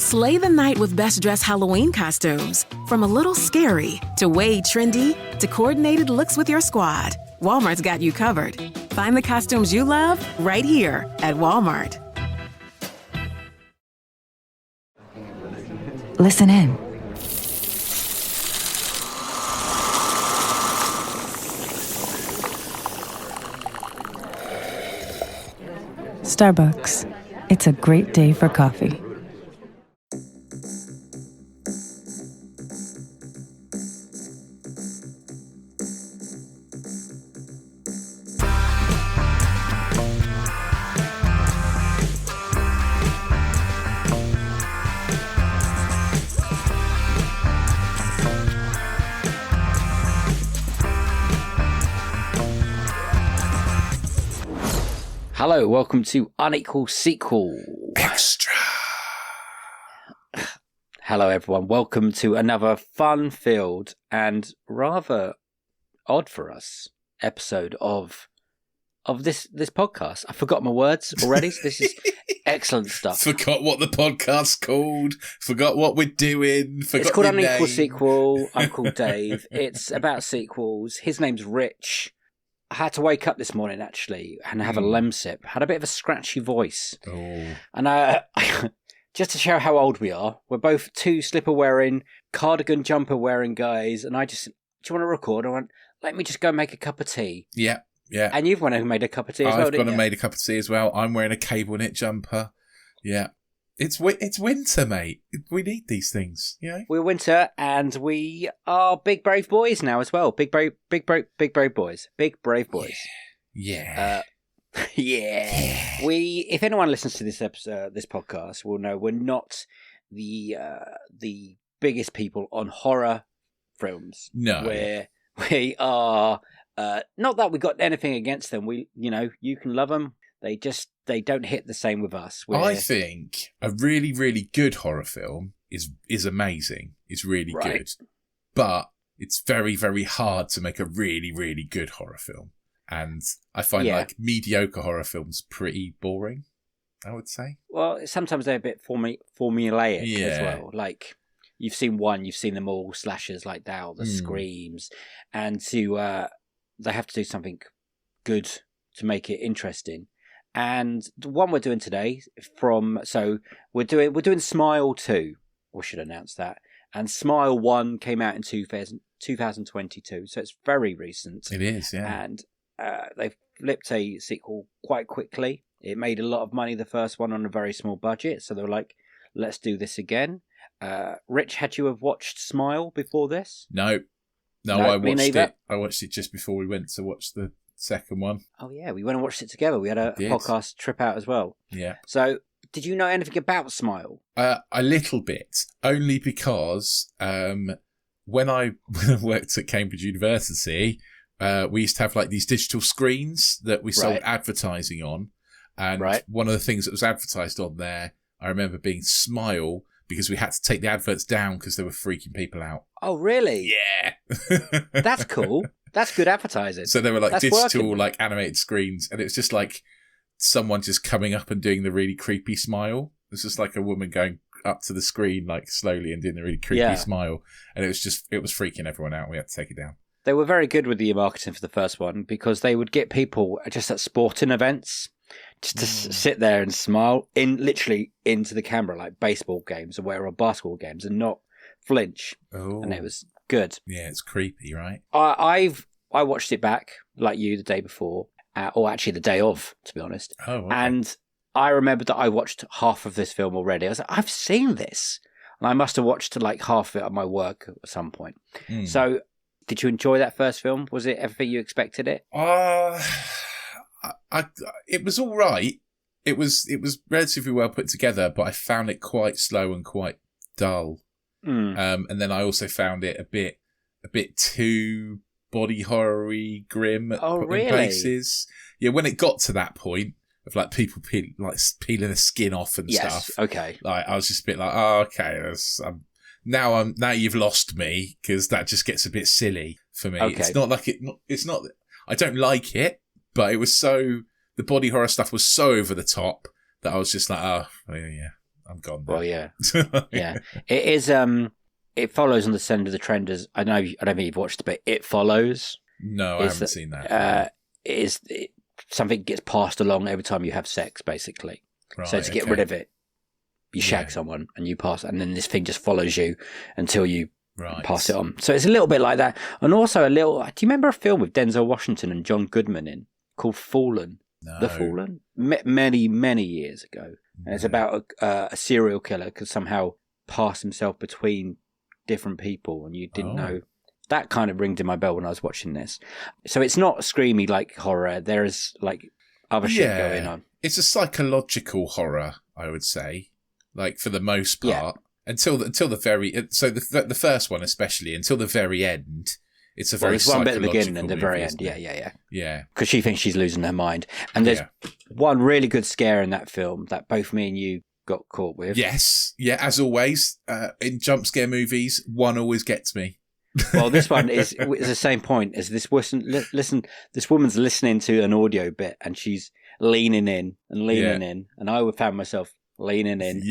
Slay the night with best dressed Halloween costumes. From a little scary to way trendy to coordinated looks with your squad. Walmart's got you covered. Find the costumes you love right here at Walmart. Listen in. Starbucks. It's a great day for coffee. Hello, welcome to Unequal Sequel. Extra. Hello, everyone. Welcome to another fun-filled and rather odd for us episode of this podcast. I forgot my words already. So this is excellent stuff. Forgot what the podcast's called. Forgot what we're doing. Forgot It's called your Unequal name. Sequel. I'm called Dave. It's about sequels. His name's Rich. I had to wake up this morning, actually, and have a lemsip. Had a bit of a scratchy voice. Oh. And just to show how old we are, we're both two slipper-wearing, cardigan jumper-wearing guys, and I just, do you want to record? I went, let me just go make a cup of tea. Yeah. And you've went and made a cup of tea as well, I've didn't gone and you? made a cup of tea as well. I'm wearing a cable knit jumper. Yeah. It's winter, mate. We need these things, you know? We're winter, and we are big, brave boys now as well. Big, brave boys. Big, brave boys. Yeah. Yeah. If anyone listens to this episode, this podcast, will know we're not the biggest people on horror films. No. We are not that we got anything against them. You can love them. They don't hit the same with us. I think a really, really good horror film is amazing. It's really good. But it's very, very hard to make a really, really good horror film. And I find like mediocre horror films pretty boring, I would say. Well, sometimes they're a bit formulaic as Yeah. well. Like, you've seen them all, slashers like that, the screams. And they have to do something good to make it interesting. And the one we're doing today we're doing Smile 2. We should announce that. And Smile 1 came out in 2022, so it's very recent. It is, yeah. And they flipped a sequel quite quickly. It made a lot of money, the first one, on a very small budget, so they were like, let's do this again. Rich, had you have watched Smile before this? No, I me watched neither. it. I watched it just before we went to watch the second one. Oh, yeah, we went and watched it together. We had a podcast trip out as well. Yeah. So, did you know anything about Smile? A little bit, only because when I worked at Cambridge University, we used to have like these digital screens that we sold advertising on. And one of the things that was advertised on there, I remember being Smile, because we had to take the adverts down because they were freaking people out. Oh, really? Yeah. That's cool. That's good advertising. So they were like That's digital, working. like animated screens. And it was just like someone just coming up and doing the really creepy smile. It was just like a woman going up to the screen like slowly and doing the really creepy smile. And it was freaking everyone out. We had to take it down. They were very good with the marketing for the first one, because they would get people just at sporting events just to sit there and smile literally into the camera, like baseball games or basketball games, and not flinch. Oh. And it was good. Yeah, it's creepy, right? I watched it back like you the day before, or actually the day of, to be honest. Oh, okay. And I remember that I watched half of this film already. I was like, I've seen this, and I must have watched like half of it at my work at some point. So, did you enjoy that first film? Was it everything you expected it? It was all right. It was relatively well put together, but I found it quite slow and quite dull. And then I also found it a bit too body horror-y, grim at really? places. Yeah, when it got to that point of like people peeling the skin off and stuff. Okay. Like I was just a bit like, oh, okay, now you've lost me, because that just gets a bit silly for me. Okay. It's not. I don't like it, but it was the body horror stuff was so over the top that I was just like, oh yeah, I'm gone now. Well, yeah. Yeah. It is, it follows on the send of the trend as, I don't think you've watched it, but It Follows. No, I haven't seen that. Something gets passed along every time you have sex, basically. Right, so to get rid of it, you shag someone and you pass, and then this thing just follows you until you pass it on. So it's a little bit like that. And also do you remember a film with Denzel Washington and John Goodman in called Fallen? No. The Fallen? Many, many years ago. And it's about a serial killer could somehow pass himself between different people, and you didn't know. That kind of rings in my bell when I was watching this. So it's not screamy like horror. There is like other shit going on. It's a psychological horror, I would say, like for the most part. Until the very, so the first one especially, until the very end, it's a very there's one bit at the beginning movie, and the very end. Yeah. Because she thinks she's losing her mind, and there's one really good scare in that film that both me and you got caught with. Yes, as always, in jump scare movies, one always gets me. Well, this one is the same point as this. Listen, this woman's listening to an audio bit and she's leaning in, and I found myself leaning in,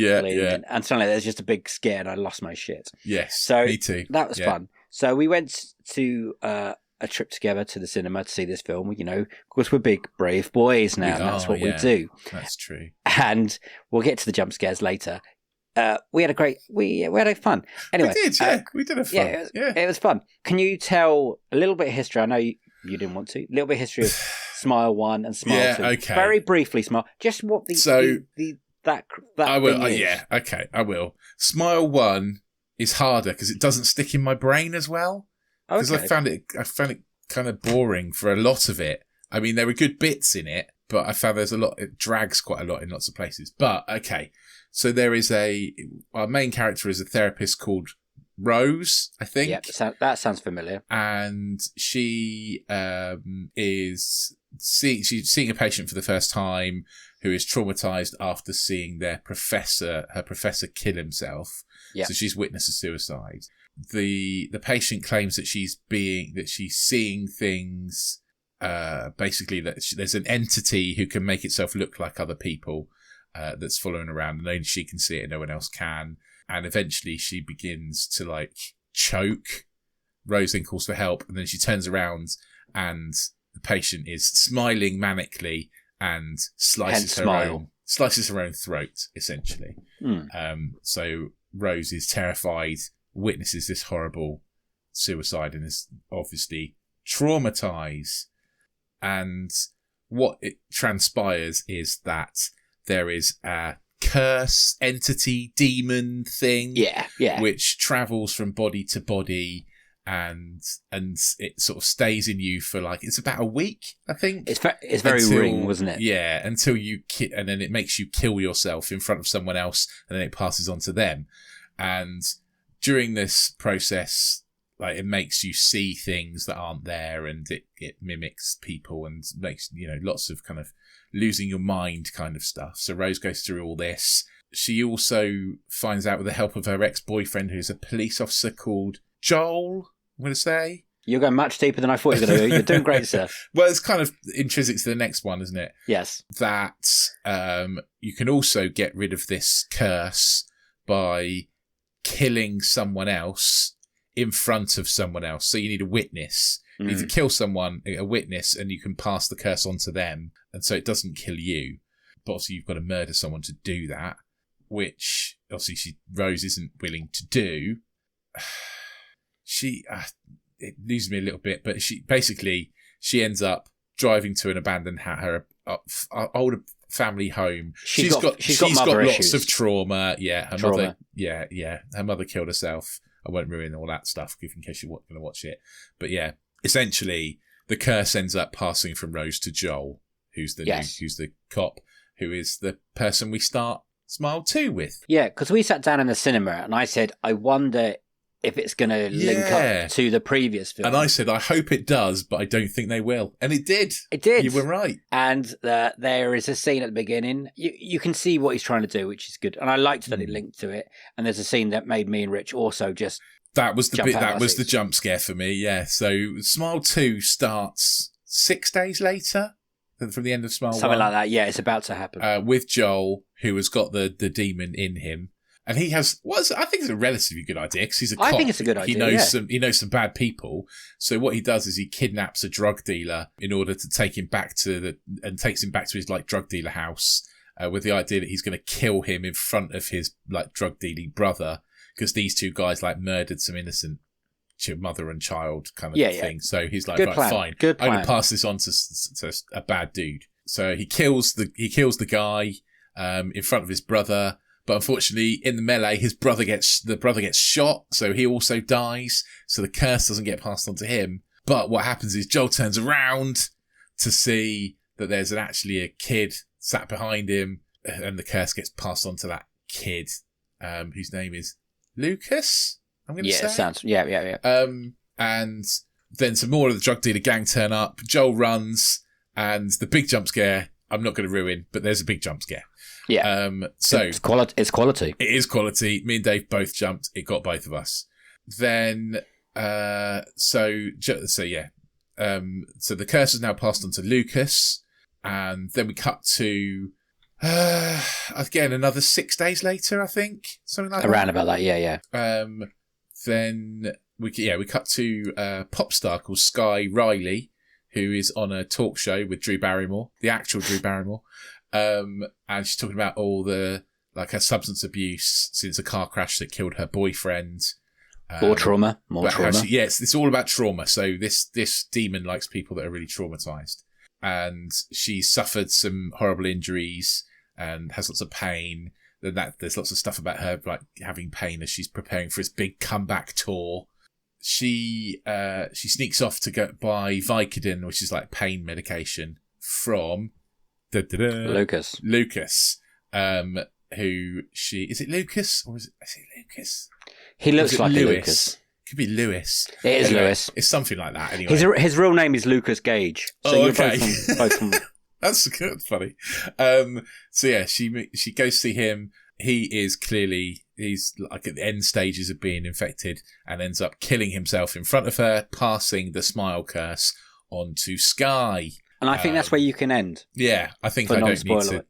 and suddenly there's just a big scare, and I lost my shit. Yes, so me too. That was fun. So we went to a trip together to the cinema to see this film. You know, of course, we're big brave boys now. That's what we do. That's true. And we'll get to the jump scares later. We had fun. Anyway, we did, we did have fun. It was fun. Can you tell a little bit of history? I know you didn't want to. A little bit of history of Smile 1 and Smile 2. Okay. Very briefly, Smile. Just what that I will. thing is. Okay, I will. Smile 1 is harder because it doesn't stick in my brain as well. Because I found it kind of boring for a lot of it. I mean, there were good bits in it, but I found it drags quite a lot in lots of places. But okay. So there is our main character is a therapist called Rose, I think. Yep, that sounds familiar. And she she's seeing a patient for the first time who is traumatized after seeing her professor kill himself. Yep. So she's witnessed a suicide. The patient claims that she's seeing things, basically that there's an entity who can make itself look like other people. That's following around, and only she can see it and no one else can. And eventually she begins to like choke. Rose then calls for help, and then she turns around and the patient is smiling manically and slices her own throat, essentially. So Rose is terrified, witnesses this horrible suicide, and is obviously traumatized. And what it transpires is that there is a curse, entity, demon thing, which travels from body to body, and it sort of stays in you for it's about a week, I think. It's very Ring, wasn't it? Yeah, until you and then it makes you kill yourself in front of someone else, and then it passes on to them. And during this process, it makes you see things that aren't there, and it mimics people and makes lots of kind of losing your mind kind of stuff. So Rose goes through all this. She also finds out with the help of her ex-boyfriend, who's a police officer called Joel, I'm going to say. You're going much deeper than I thought you were going to do. You're doing great, sir. Well, it's kind of intrinsic to the next one, isn't it? Yes. That you can also get rid of this curse by killing someone else in front of someone else. So you need a witness. You need to kill someone, a witness, and you can pass the curse on to them. And so it doesn't kill you. But obviously you've got to murder someone to do that, which obviously Rose isn't willing to do. It loses me a little bit, but she ends up driving to an abandoned her older family home. She's got lots of trauma. Yeah, her mother. Yeah, her mother killed herself. I won't ruin all that stuff in case you're going to watch it. But yeah, essentially the curse ends up passing from Rose to Joel, who's the cop, who is the person we start Smile 2 with. Yeah, because we sat down in the cinema and I said, I wonder if it's going to link up to the previous film. And I said, I hope it does, but I don't think they will. And it did. It did. You were right. And there is a scene at the beginning. You can see what he's trying to do, which is good. And I liked that it linked to it. And there's a scene that made me and Rich also just That was the bit. That was the jump scare for me. Yeah. So Smile 2 starts 6 days later from the end of Smile Something 1. like that. Yeah, it's about to happen. With Joel, who has got the demon in him. And he has I think it's a relatively good idea because he's a cop. I think it's a good idea. He knows some bad people. So what he does is he kidnaps a drug dealer in order to take him back takes him back to his like drug dealer house with the idea that he's going to kill him in front of his like drug dealing brother because these two guys like murdered some innocent mother and child kind of thing. So he's like, right, fine, I'm going to pass this on to a bad dude. So he kills the guy in front of his brother. But unfortunately, in the melee, the brother gets shot, so he also dies. So the curse doesn't get passed on to him. But what happens is Joel turns around to see that there's actually a kid sat behind him, and the curse gets passed on to that kid, whose name is Lucas. I'm going to say. Sounds yeah. And then some more of the drug dealer gang turn up. Joel runs, and the big jump scare. I'm not going to ruin, but there's a big jump scare. Yeah. So it's quality. It is quality. Me and Dave both jumped. It got both of us. Then, so the curse is now passed on to Lucas, and then we cut to again another 6 days later, I think, something like around that. about that. Yeah. Then we cut to a pop star called Sky Riley, who is on a talk show with Drew Barrymore, the actual Drew Barrymore. And she's talking about all her substance abuse since a car crash that killed her boyfriend. More trauma. It's all about trauma. So this demon likes people that are really traumatized. And she suffered some horrible injuries and has lots of pain. Then there's lots of stuff about her like having pain as she's preparing for this big comeback tour. She sneaks off to go buy Vicodin, which is like pain medication from Lucas. Who is it Lucas or is it Lucas? He looks like Lucas. Could be Lewis. It is Lewis. It's something like that anyway. His real name is Lucas Gage. So you're okay. both from... That's good, funny. So yeah, she goes to see him. He's like at the end stages of being infected and ends up killing himself in front of her, passing the smile curse onto Sky. And I think that's where you can end. Yeah, I think I don't need to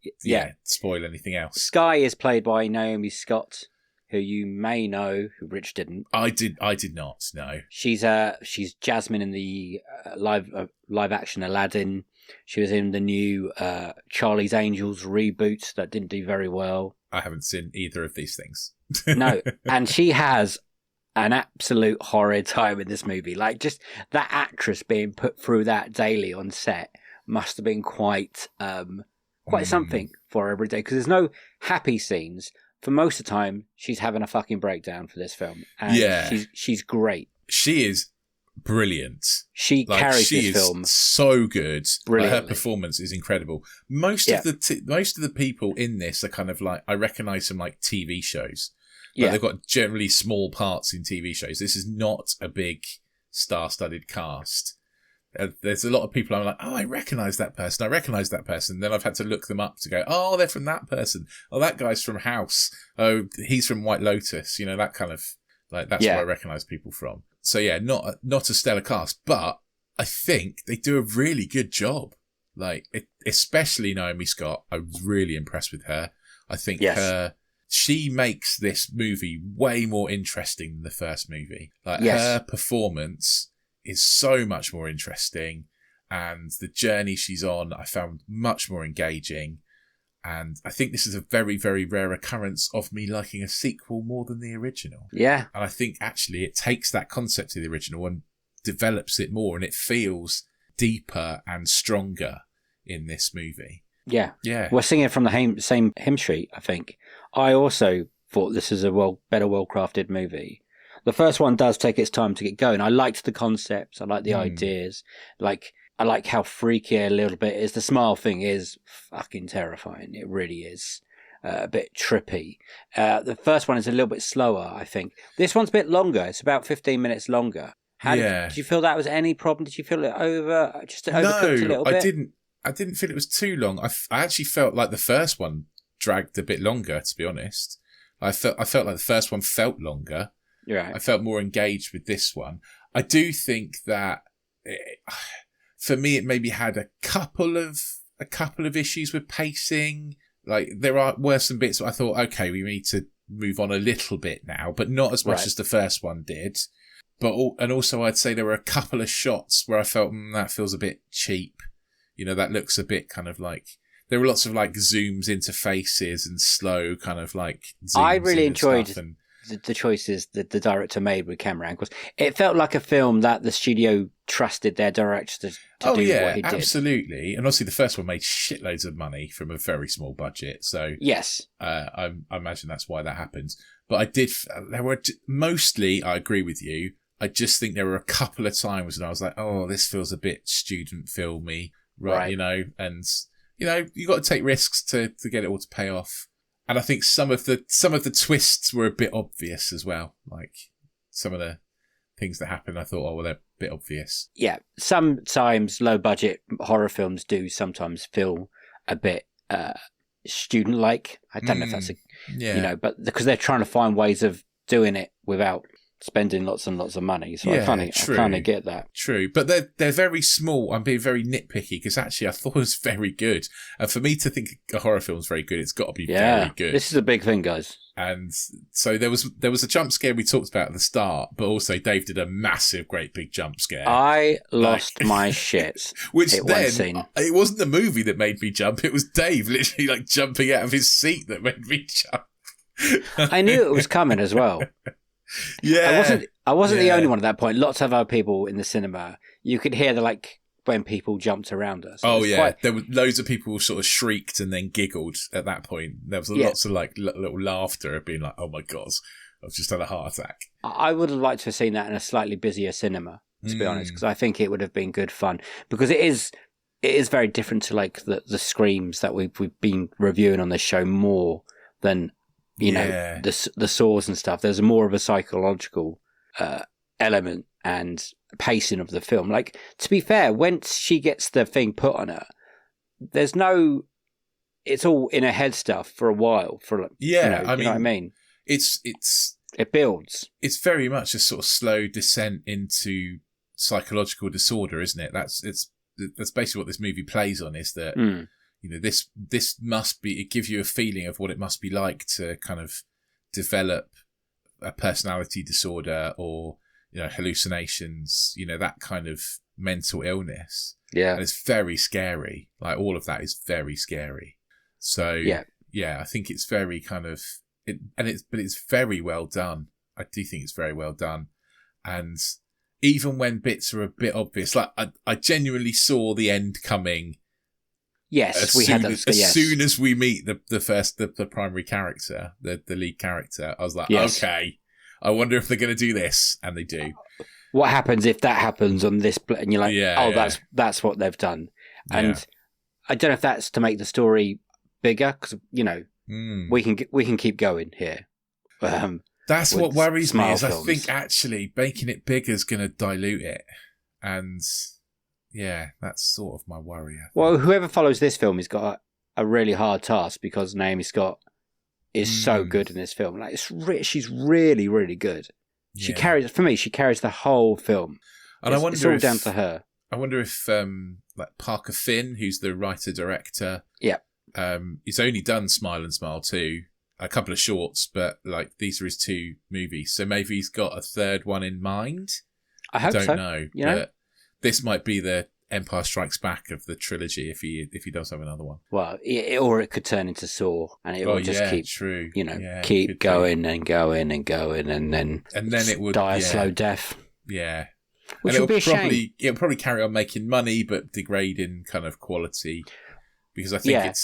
spoil anything else. Sky is played by Naomi Scott, who you may know, who Rich didn't. I did not know. She's Jasmine in the live action Aladdin. She was in the new Charlie's Angels reboot that didn't do very well. I haven't seen either of these things. No, and she has an absolute horrid time in this movie. Like, just that actress being put through that daily on set must have been quite something for her every day, because there's no happy scenes. For most of the time, she's having a fucking breakdown for this film. And she's great. She is brilliant. She carries this film so good. Brilliantly. Her performance is incredible. Most of the people in this are kind of like, I recognise from like TV shows. Like they've got generally small parts in TV shows. This is not a big star-studded cast. There's a lot of people I'm like, oh, I recognise that person. Then I've had to look them up to go, oh, they're from that person. Oh, that guy's from House. Oh, he's from White Lotus. You know, that kind of, like, that's where I recognise people from. So yeah, not a stellar cast, but I think they do a really good job. Like, especially Naomi Scott. I'm really impressed with her. I think she makes this movie way more interesting than the first movie. Like, her performance is so much more interesting, and the journey she's on I found much more engaging. And I think this is a very, very rare occurrence of me liking a sequel more than the original. Yeah. And I think actually it takes that concept of the original and develops it more, and it feels deeper and stronger in this movie. Yeah. Yeah. We're singing from the same hymn sheet, I think. I also thought this is a better well-crafted movie. The first one does take its time to get going. I liked the concepts. I like the ideas. I like how freaky a little bit is. The smile thing is fucking terrifying. It really is. A bit trippy. The first one is a little bit slower, I think. This one's a bit longer. It's about 15 minutes longer. Did you feel that was any problem? Did you feel it overcooked a little bit? I didn't feel it was too long. I actually felt like the first one dragged a bit longer, to be honest. I felt like the first one felt longer. Right. I felt more engaged with this one. I do think that for me, it maybe had a couple of a couple of issues with pacing. Like, were some bits where I thought, okay, we need to move on a little bit now, but not as much as the first one did. And also I'd say there were a couple of shots where I felt, that feels a bit cheap. You know, that looks a bit kind of like, there were lots of like zooms into faces and slow kind of like zooms. I really enjoyed and the choices that the director made with camera angles. It felt like a film that the studio trusted their director to do what he did. Absolutely. And obviously the first one made shitloads of money from a very small budget. So yes, I imagine that's why that happens. But mostly, I agree with you. I just think there were a couple of times when I was like, oh, this feels a bit student filmy, right? You know, and you know, you got to take risks to get it all to pay off. And I think some of the twists were a bit obvious as well. Like some of the things that happened, I thought, oh, well, they're a bit obvious. Yeah, sometimes low budget horror films do sometimes feel a bit student like. I don't know if that's you know, but because they're trying to find ways of doing it without spending lots and lots of money. So I kind of get that. True, but they're very small. I'm being very nitpicky because actually I thought it was very good. And for me to think a horror film is very good, it's got to be very good. This is a big thing, guys. And so there was a jump scare we talked about at the start, but also Dave did a massive, great big jump scare. I lost my shit. Which then, it wasn't the movie that made me jump. It was Dave literally like jumping out of his seat that made me jump. I knew it was coming as well. Yeah, I wasn't the only one at that point. Lots of other people in the cinema. You could hear when people jumped around us. There were loads of people who sort of shrieked and then giggled at that point. There was lots of like little laughter of being like, "Oh my god, I've just had a heart attack." I would have liked to have seen that in a slightly busier cinema, to be honest, because I think it would have been good fun. Because it is very different to like the screams that we've been reviewing on this show more than. You know, the saws and stuff. There's more of a psychological element and pacing of the film. Like, to be fair, once she gets the thing put on her, it's all in her head stuff for a while. You know what I mean? It builds. It's very much a sort of slow descent into psychological disorder, isn't it? That's basically what this movie plays on. Is that. You know, this must be, it gives you a feeling of what it must be like to kind of develop a personality disorder or, you know, hallucinations, you know, that kind of mental illness. Yeah. And it's very scary. Like, all of that is very scary. So, I think it's very kind of, but it's very well done. I do think it's very well done. And even when bits are a bit obvious, like, I genuinely saw the end coming. Yes, as soon as we meet the primary character, the lead character, I was like, okay, I wonder if they're going to do this, and they do. What happens if that happens on this? And you're like, that's what they've done. And I don't know if that's to make the story bigger, because you know we can keep going here. That's what worries me. Is I think actually making it bigger is going to dilute it, and. Yeah, that's sort of my worry. Well, whoever follows this film has got a really hard task because Naomi Scott is so good in this film. Like, she's really, really good. She carries the whole film. And it's all down to her. I wonder if like Parker Finn, who's the writer director, he's only done Smile and Smile 2, a couple of shorts, but like these are his 2 movies. So maybe he's got a third one in mind. I hope so. I don't know. But this might be the Empire Strikes Back of the trilogy if he does have another one. Well, or it could turn into Saw, and it will just keep, keep going and going and going, and then it would die a slow death. Yeah, which would be a shame. It'll probably carry on making money, but degrade in kind of quality, because I think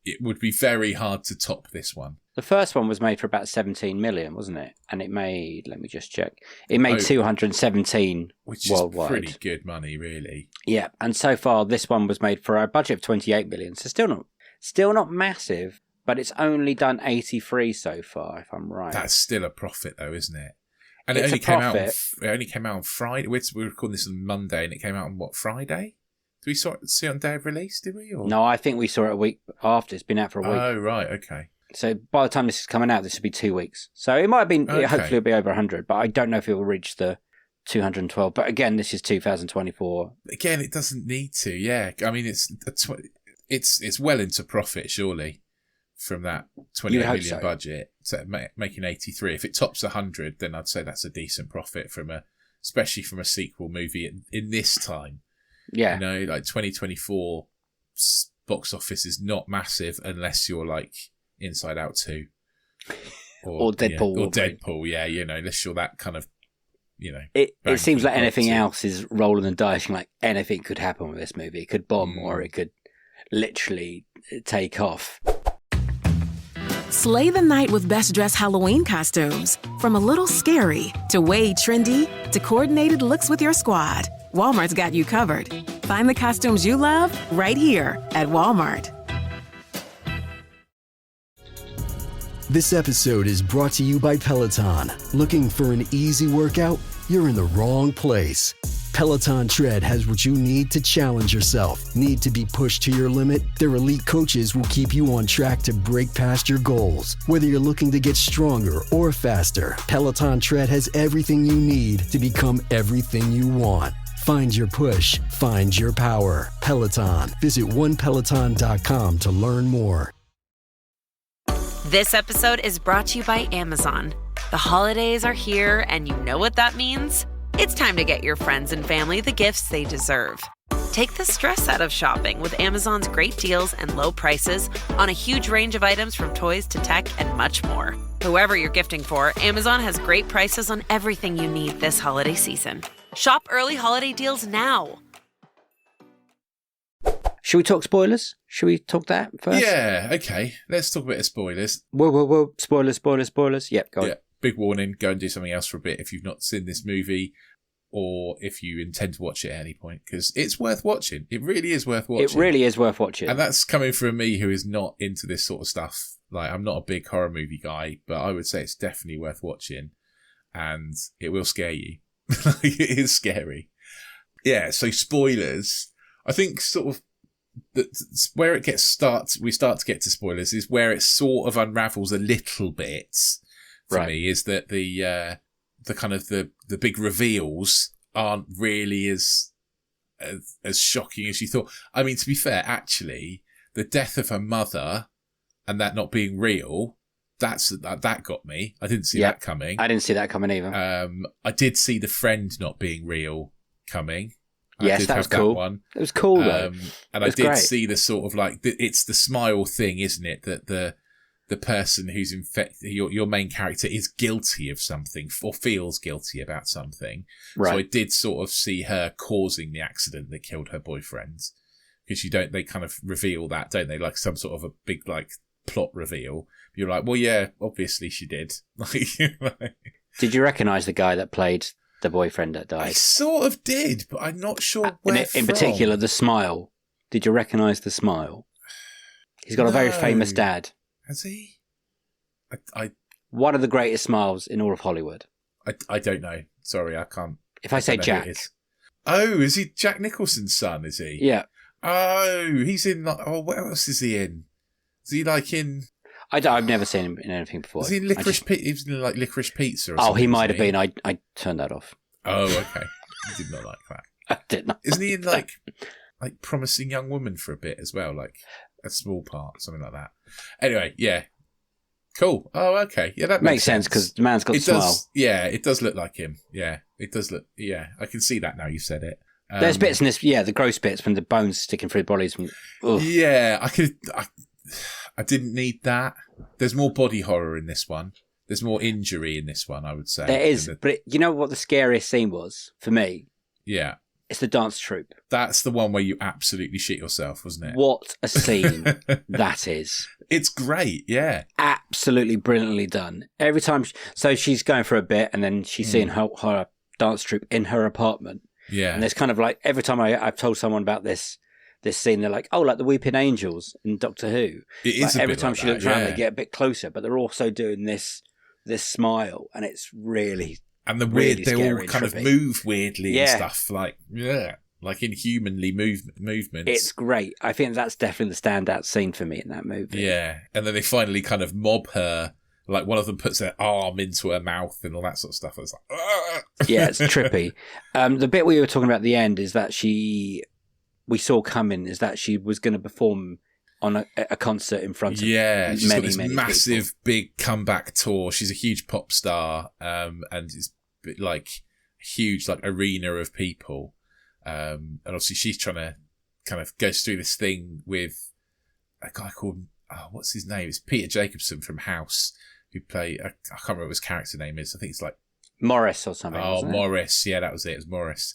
it would be very hard to top this one. The first one was made for about 17 million, wasn't it? And it made, let me just check, it made 217 which worldwide. Which is pretty good money, really. Yeah, and so far this one was made for a budget of 28 million, so still not massive, but it's only done 83 so far, if I'm right. That's still a profit, though, isn't it? And it only came out on Friday. We're recording this on Monday, and it came out on Friday? Did we see it on day of release, did we? Or? No, I think we saw it a week after. It's been out for a week. Oh, right, okay. So by the time this is coming out, this will be 2 weeks. So it might have been, hopefully it'll be over 100, but I don't know if it will reach the 212. But again, this is 2024. Again, it doesn't need to. Yeah, I mean, it's well into profit, surely, from that 28 million budget, so making 83. If it tops 100, then I'd say that's a decent profit especially from a sequel movie in this time. Yeah, 2024 box office is not massive unless you're like Inside Out 2 or Deadpool, or Deadpool. Yeah, unless you're that kind of. It seems like anything else is rolling the dice. Like anything could happen with this movie. It could bomb or it could literally take off. Slay the night with best dressed Halloween costumes. From a little scary to way trendy to coordinated looks with your squad, Walmart's got you covered. Find the costumes you love right here at Walmart. This episode is brought to you by Peloton. Looking for an easy workout? You're in the wrong place. Peloton Tread has what you need to challenge yourself. Need to be pushed to your limit? Their elite coaches will keep you on track to break past your goals. Whether you're looking to get stronger or faster, Peloton Tread has everything you need to become everything you want. Find your push. Find your power. Peloton. Visit onepeloton.com to learn more. This episode is brought to you by Amazon. The holidays are here, and you know what that means. It's time to get your friends and family the gifts they deserve. Take the stress out of shopping with Amazon's great deals and low prices on a huge range of items from toys to tech and much more. Whoever you're gifting for, Amazon has great prices on everything you need this holiday season. Shop early holiday deals now. Should we talk spoilers? Should we talk that first? Yeah, okay. Let's talk a bit of spoilers. Whoa. Spoilers. Yep, go on. Yeah, big warning. Go and do something else for a bit if you've not seen this movie or if you intend to watch it at any point, because it's worth watching. It really is worth watching. It really is worth watching. And that's coming from me who is not into this sort of stuff. Like, I'm not a big horror movie guy, but I would say it's definitely worth watching and it will scare you. It is scary. Yeah, so spoilers. I think sort of where it we start to get to spoilers is where it sort of unravels a little bit for me, is that the kind of the big reveals aren't really as shocking as you thought. I mean, to be fair, actually, the death of her mother and that not being real, that got me. I didn't see that coming. I didn't see that coming either. I did see the friend not being real coming. Yes, that was cool. It was cool, though. And I did see the sort of like, it's the smile thing, isn't it? That the person who's infected, your main character, is guilty of something or feels guilty about something. Right. So I did sort of see her causing the accident that killed her boyfriend. Because they kind of reveal that, don't they? Like some sort of a big like plot reveal. You're like, well, yeah, obviously she did. Did you recognise the guy that played the boyfriend that died? I sort of did, but I'm not sure where in particular, the smile. Did you recognise the smile? He's got a very famous dad. Has he? One of the greatest smiles in all of Hollywood. I don't know. Sorry, I can't. If I say Jack. Oh, is he Jack Nicholson's son, is he? Yeah. Oh, he's in, what else is he in? Is he like in... I've never seen him in anything before. Was he in Licorice Pizza? He was in like Licorice Pizza or something. Oh, he might have been. I turned that off. Oh, okay. I did not like that. I did not. Isn't he in like Promising Young Woman for a bit as well? Like a small part, something like that. Anyway, yeah. Cool. Oh, okay. Yeah, that makes sense because the man's got a smile. Yeah, it does look like him. Yeah, it does look. Yeah, I can see that now you said it. There's bits in this, the gross bits when the bones sticking through the bodies. Yeah, I didn't need that. There's more body horror in this one. There's more injury in this one, I would say. There is, but you know what the scariest scene was for me? Yeah. It's the dance troupe. That's the one where you absolutely shit yourself, wasn't it? What a scene that is. It's great, yeah. Absolutely brilliantly done. Every time, so she's going for a bit and then she's seeing her dance troupe in her apartment. Yeah. And there's kind of like, every time I've told someone about this scene, they're like, oh, like the Weeping Angels in Doctor Who. It is every time she looks around, they get a bit closer, but they're also doing this smile, and it's really, and the really weird, they all kind of move weirdly and stuff, like inhumanly movements. It's great. I think that's definitely the standout scene for me in that movie. Yeah, and then they finally kind of mob her Like one of them puts their arm into her mouth and all that sort of stuff. I was like, "Ugh." Yeah, it's trippy. The bit we were talking about at the end is that we saw coming is that she was going to perform on a concert in front of she's got this many massive, people. big comeback tour. She's a huge pop star, and it's like a huge like arena of people. And obviously she's trying to kind of go through this thing with a guy called, what's his name? It's Peter Jacobson from House, who I can't remember what his character name is. I think it's like Morris or something. Oh, Morris. Yeah, that was it. It was Morris.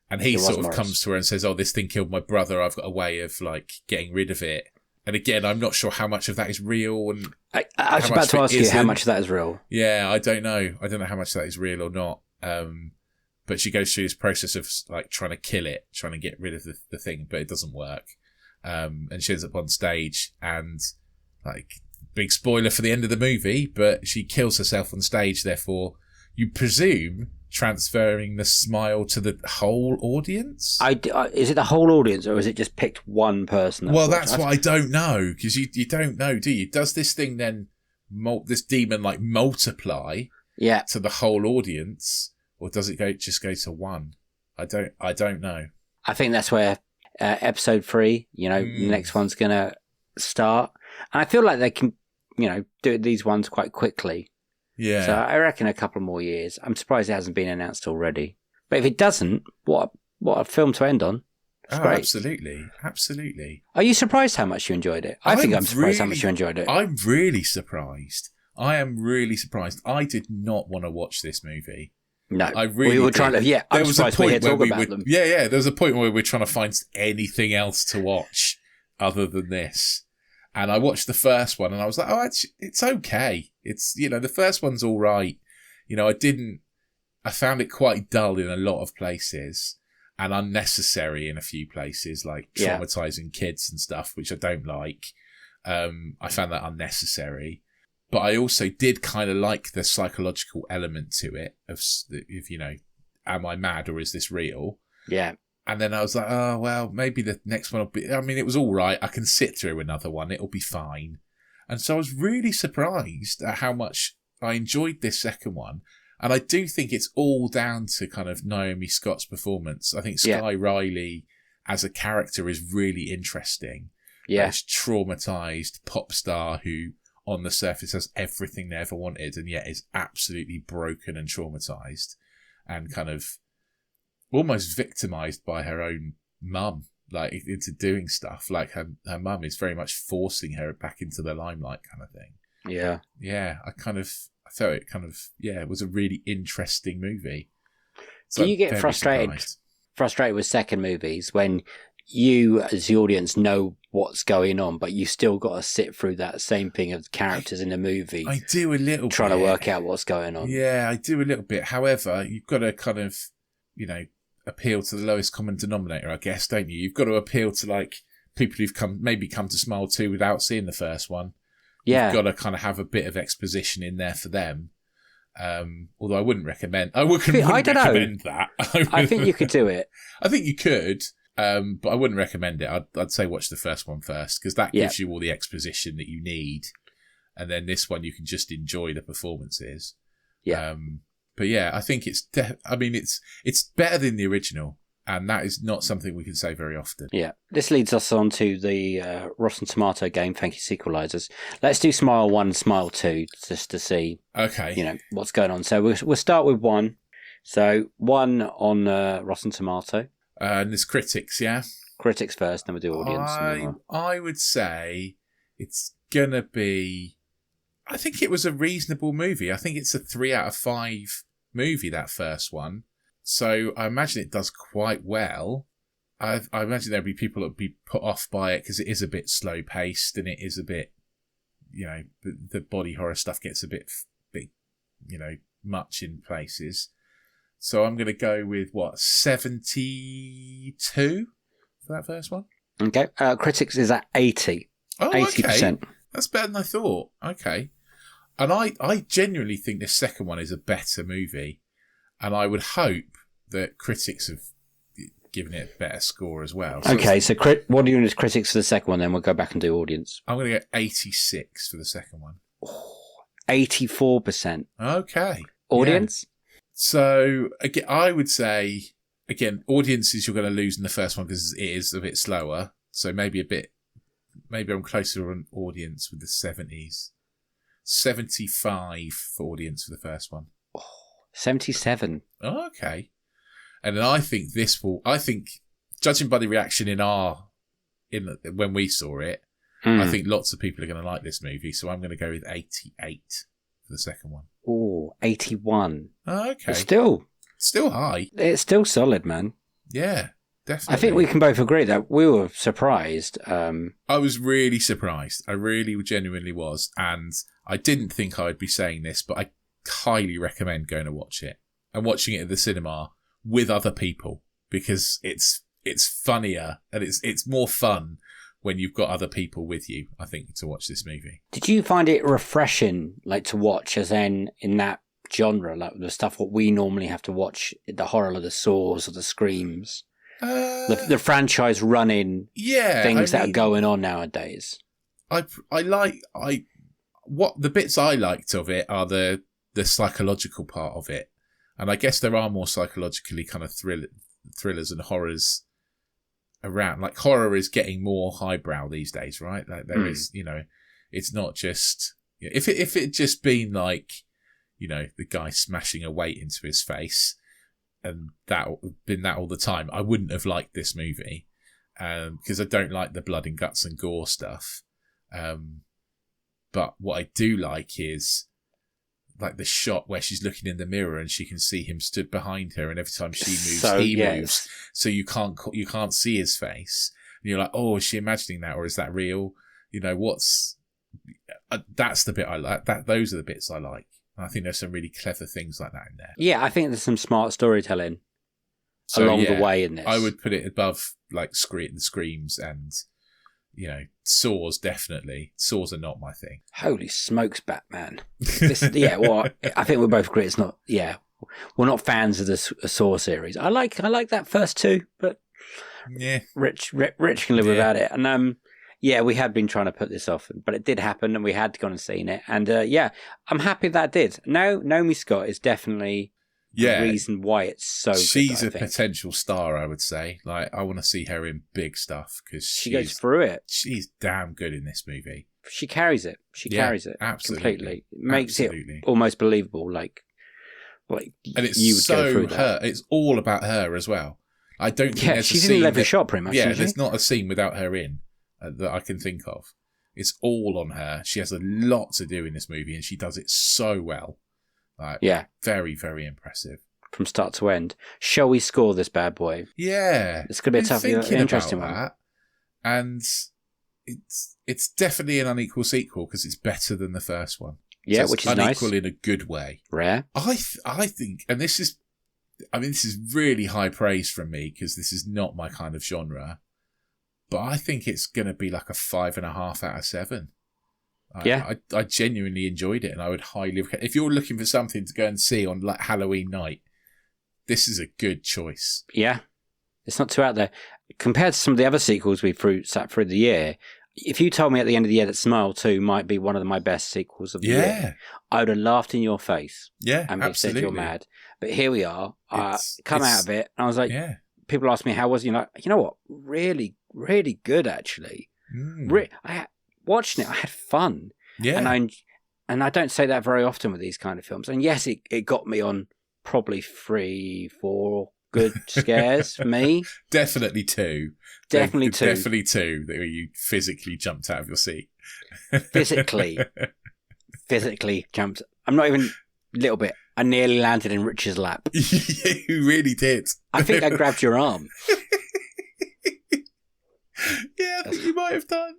And he sort of Morris. comes to her and says, "Oh, this thing killed my brother. I've got a way of like getting rid of it." And again, I'm not sure how much of that is real. And I was about to ask you how much of that is real. Yeah, I don't know. I don't know how much of that is real or not. But she goes through this process of like trying to kill it, trying to get rid of the thing, but it doesn't work. And she ends up on stage and like big spoiler for the end of the movie, but she kills herself on stage. Therefore, you presume transferring the smile to the whole audience? Is it the whole audience, or is it just picked one person? Well, that's what I don't know, because you don't know, do you? Does this thing then, this demon, like multiply to the whole audience, or does it just go to one? I don't know. I think that's where episode 3, the next one's going to start. And I feel like they can, do these ones quite quickly. Yeah. So I reckon a couple more years. I'm surprised it hasn't been announced already. But if it doesn't, what a film to end on. It's great. Absolutely. Are you surprised how much you enjoyed it? I think I'm surprised how much you enjoyed it. I'm really surprised. I am really surprised. I did not want to watch this movie. No, I really we were trying to. Yeah, I'm surprised we're here to talk about them. Yeah. There was a point where we were trying to find anything else to watch other than this. And I watched the first one and I was like, oh, it's okay. It's, the first one's all right. I found it quite dull in a lot of places and unnecessary in a few places, like traumatizing kids and stuff, which I don't like. I found that unnecessary. But I also did kind of like the psychological element to it of, am I mad or is this real? Yeah. And then I was like, oh, well, maybe the next one will be... I mean, it was all right. I can sit through another one. It'll be fine. And so I was really surprised at how much I enjoyed this second one. And I do think it's all down to kind of Naomi Scott's performance. I think Sky Riley as a character is really interesting. Yeah. This traumatized pop star who, on the surface, has everything they ever wanted and yet is absolutely broken and traumatized and kind of almost victimized by her own mum, like into doing stuff. Like her mum is very much forcing her back into the limelight kind of thing. Yeah. Yeah. I felt it it was a really interesting movie. So do you get frustrated with second movies when you as the audience know what's going on, but you still got to sit through that same thing of characters in the movie? I do a little trying to work out what's going on. Yeah, I do a little bit. However, you've got to kind of, appeal to the lowest common denominator, I guess, don't you? You've got to appeal to like people who've come to Smile 2 without seeing the first one. Yeah. You've got to kind of have a bit of exposition in there for them. Although I wouldn't recommend that. I think you could do it. I think you could, but I wouldn't recommend it. I'd say watch the first one first, because that gives you all the exposition that you need. And then this one, you can just enjoy the performances. Yeah. But yeah, I think it's better than the original, and that is not something we can say very often. Yeah. This leads us on to the Rotten Tomato game, thank you, sequelizers. Let's do Smile 1 and Smile 2, just to see what's going on. So we'll start with 1. So 1 on Rotten Tomato. And there's critics, yeah? Critics first, then we'll do audience. I would say it's going to be... I think it was a reasonable movie. I think it's a 3 out of 5 movie, that first one. So I imagine it does quite well. I imagine there'll be people that would be put off by it because it is a bit slow paced and it is a bit, the body horror stuff gets a bit, much in places. So I'm going to go with 72 for that first one. Okay. Critics is at 80. Oh, 80%. Okay. That's better than I thought. Okay. And I genuinely think this second one is a better movie. And I would hope that critics have given it a better score as well. So okay, what are you doing as critics for the second one, then we'll go back and do audience. I'm going to go 86 for the second one. 84%. Okay. Audience? Yeah. So, again, I would say, audiences you're going to lose in the first one because it is a bit slower. So maybe I'm closer on audience with the 70s. 75 for audience for the first one. 77. Oh, okay. And then I think judging by the reaction when we saw it, I think lots of people are going to like this movie. So I'm going to go with 88 for the second one. Oh, 81. Oh, okay. But still high. It's still solid, man. Yeah, definitely. I think we can both agree that we were surprised. I was really surprised. I really genuinely was. And I didn't think I would be saying this, but I highly recommend going to watch it and watching it at the cinema with other people, because it's funnier and it's more fun when you've got other people with you, I think, to watch this movie. Did you find it refreshing, like, to watch as in that genre, like the stuff what we normally have to watch, the horror of the Saws or the Screams, the franchise running things that are going on nowadays? What the bits I liked of it are the psychological part of it, and I guess there are more psychologically kind of thrillers and horrors around. Like, horror is getting more highbrow these days, right? Like, there is, it's not just, if it just been like, the guy smashing a weight into his face and that all the time, I wouldn't have liked this movie, because I don't like the blood and guts and gore stuff. But what I do like is, like, the shot where she's looking in the mirror and she can see him stood behind her, and every time she moves, moves, so you can't see his face, and you're like, oh, is she imagining that, or is that real? That's the bit I like. Those are the bits I like. And I think there's some really clever things like that in there. Yeah, I think there's some smart storytelling along the way in this. I would put it above, like, the Screams and, Saws, definitely. Saws are not my thing. Holy smokes, Batman. I think we both agree it's not, we're not fans of the Saw series. I like that first two, but Rich can live without it. And, we had been trying to put this off, but it did happen and we had gone and seen it. And, I'm happy that did. Now, Naomi Scott is definitely the reason why it's so she's good, a potential star, I would say. Like, I want to see her in big stuff, because she goes through it. She's damn good in this movie. She carries it. Absolutely. Completely. Makes it almost believable. Like and it's you would go through her. It's all about her as well. I don't think there's she's a scene in every shot pretty much. Yeah, there's not a scene without her in that I can think of. It's all on her. She has a lot to do in this movie, and she does it so well. Very, very impressive. From start to end. Shall we score this bad boy? Yeah. It's going to be a tough, interesting one. And it's definitely an unequal sequel, because it's better than the first one. Yeah, so which is unequal nice. in a good way. Rare. I think, and this is really high praise from me, because this is not my kind of genre, but I think it's going to be like a 5.5 out of 7. I genuinely enjoyed it, and I would highly recommend. If you're looking for something to go and see on, like, Halloween night, this is a good choice. Yeah, it's not too out there compared to some of the other sequels we've sat through the year. If you told me at the end of the year that Smile 2 might be one of my best sequels of the year, I would have laughed in your face. Yeah, and absolutely. Said you're mad. But here we are. Come out of it, and I was like, people ask me how was it? Like, you know what? Really, really good, actually. Watching it, I had fun. Yeah, and I don't say that very often with these kind of films. And yes, it got me on probably 3-4 good scares for me. Definitely 2. Definitely 2. Definitely 2 that you physically jumped out of your seat. Physically jumped. I'm not even a little bit. I nearly landed in Rich's lap. You really did. I think I grabbed your arm. Yeah, I think you might have done.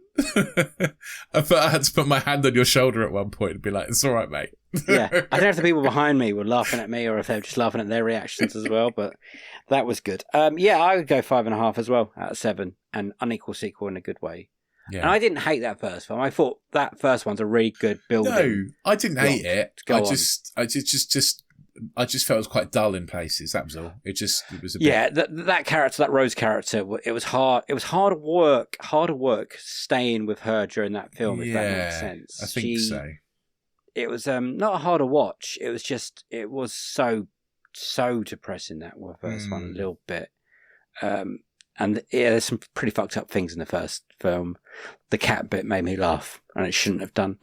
I had to put my hand on your shoulder at one point and be like, it's all right, mate. Yeah, I don't know if the people behind me were laughing at me or if they were just laughing at their reactions as well, but that was good. I would go 5.5 as well out of 7, and unequal sequel in a good way. Yeah. And I didn't hate that first film. I thought that first one's a really good building. No, I didn't hate it. I just felt it was quite dull in places. That was all. It was a bit... that character, that Rose character, it was hard. It was hard work staying with her during that film. If that makes sense. I think so. it was not a harder watch. It was so depressing, that first one, a little bit. And yeah, there's some pretty fucked up things in the first film. The cat bit made me laugh, and it shouldn't have done.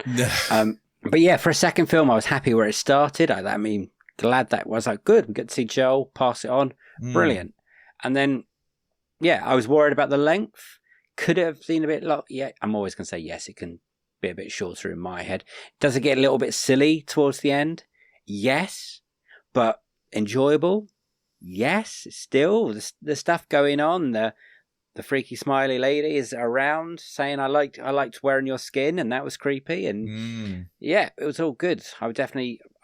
But yeah, for a second film, I was happy where it started. I mean, glad that was like, good. We get to see Joel pass it on. Brilliant. And then, yeah, I was worried about the length. Could it have been a bit long? Yeah, I'm always going to say yes, it can be a bit shorter in my head. Does it get a little bit silly towards the end? Yes. But enjoyable? Yes. Still, the stuff going on, the freaky smiley lady is around saying, I liked wearing your skin, and that was creepy. And yeah, it was all good. I would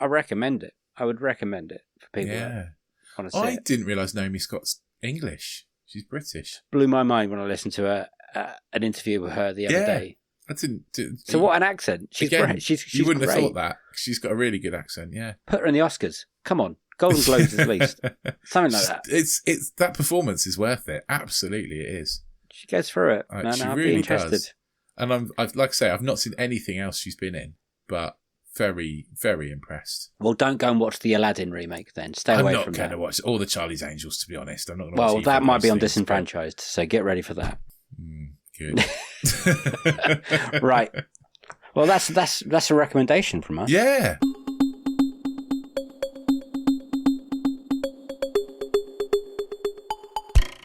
recommend it. I would recommend it for people that want to see it. Didn't realise Naomi Scott's English. She's British. Blew my mind when I listened to an interview with her the other day. I didn't. So what an accent! She's great. She's you wouldn't great. have thought that. She's got a really good accent. Yeah. Put her in the Oscars. Come on, Golden Globes at least. Something like that. It's that performance is worth it. Absolutely, it is. She goes through it. She I'd really be interested. does. And I've like I say, I've not seen anything else she's been in, but very, very impressed. Well, don't go and watch the Aladdin remake then. Stay away from that. I'm not going to watch all the Charlie's Angels, to be honest. I'm not going to watch. Well, that might be on Disenfranchised, so get ready for that. Good. Right. Well, that's a recommendation from us. Yeah.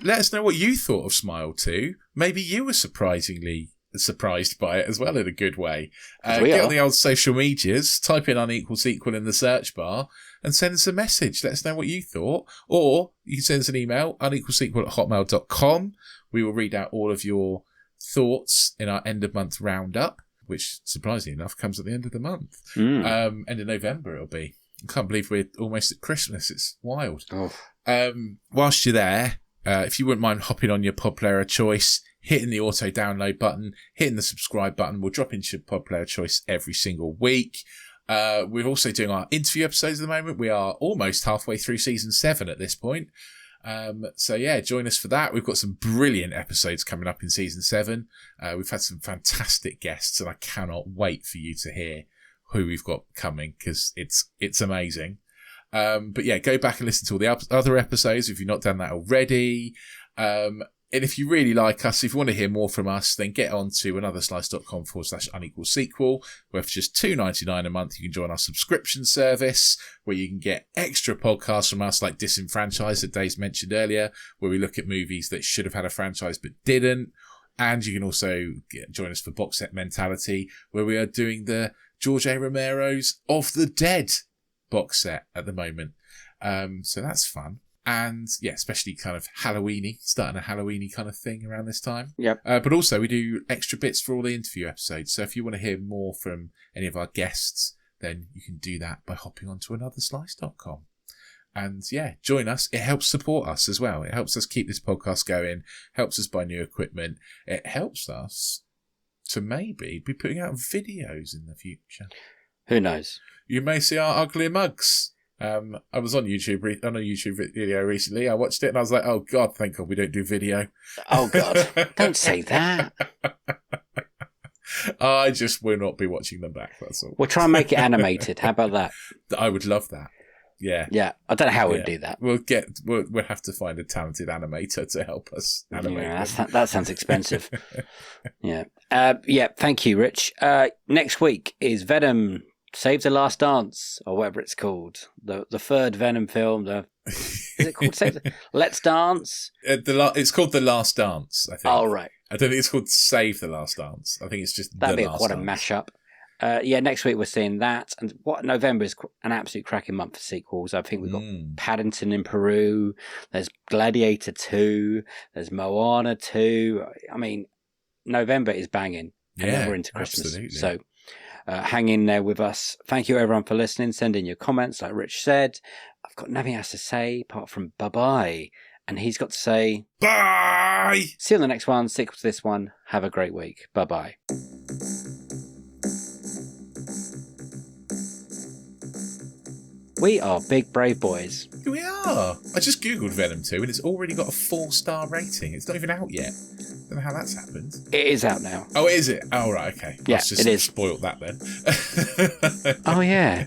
Let us know what you thought of Smile 2. Maybe you were surprisingly surprised by it as well in a good way. Get on the old social medias, type in Unequal Sequel in the search bar and send us a message. Let us know what you thought. Or you can send us an email, unequalsequel@hotmail.com. We will read out all of your thoughts in our end of month roundup, which surprisingly enough comes at the end of the month. End of November it'll be. I can't believe we're almost at Christmas. It's wild. Whilst you're there, if you wouldn't mind hopping on your pod player of choice, hitting the auto download button, hitting the subscribe button, we'll drop into your pod player of choice every single week. We're also doing our interview episodes at the moment. We are almost halfway through season 7 at this point. So yeah, join us for that. We've got some brilliant episodes coming up in season 7. We've had some fantastic guests, and I cannot wait for you to hear who we've got coming, because it's amazing. But yeah, go back and listen to all the other episodes if you've not done that already. And if you really like us, if you want to hear more from us, then get on to anotherslice.com/unequal sequel, where for just $2.99 a month, you can join our subscription service, where you can get extra podcasts from us, like Disenfranchised that Dave's mentioned earlier, where we look at movies that should have had a franchise but didn't. And you can also join us for Box Set Mentality, where we are doing the George A. Romero's Of the Dead box set at the moment. So that's fun. And yeah, especially kind of Halloween-y, starting a Halloween-y kind of thing around this time. Yep. But also we do extra bits for all the interview episodes. So if you want to hear more from any of our guests, then you can do that by hopping onto anotherslice.com. And yeah, join us. It helps support us as well. It helps us keep this podcast going, helps us buy new equipment. It helps us to maybe be putting out videos in the future. Who knows? You may see our ugly mugs. I was on a YouTube video recently. I watched it and I was like, oh God, thank God we don't do video. Oh God, don't say that. I just will not be watching them back, that's all. We'll try and make it animated. How about that? I would love that. Yeah. Yeah. I don't know how we'd do that. We'll have to find a talented animator to help us animate. Yeah, that sounds expensive. Yeah. Yeah. Thank you, Rich. Next week is Venom Save the Last Dance, or whatever it's called. The third Venom film. Is it called Let's Dance? It's called The Last Dance, I think. Oh, right. I don't think it's called Save the Last Dance. I think it's just That'd The be Last quite Dance. a mashup. Yeah, next week we're seeing that. And November is an absolute cracking month for sequels. I think we've got Paddington in Peru. There's Gladiator 2. There's Moana 2. I mean, November is banging. And then we're into Christmas. Absolutely. So hang in there with us. Thank you everyone for listening. Send in your comments like Rich said. I've got nothing else to say apart from bye-bye. And he's got to say... Bye! See you on the next one. Stick to this one. Have a great week. Bye-bye. We are big, brave boys. Here we are. I just googled Venom 2 and it's already got a 4-star rating. It's not even out yet. don't know how that's happened. It is out now. Oh, is it? Oh, right, okay. Yeah, Let's just it is. spoiled that then. Oh yeah,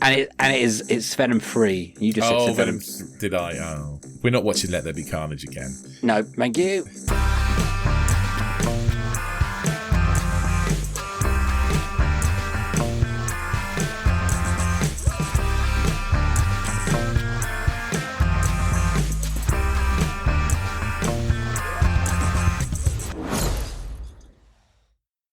and it's Venom free. You just said Venom. Venom. Did I? Oh, we're not watching Let There Be Carnage again. No, thank you.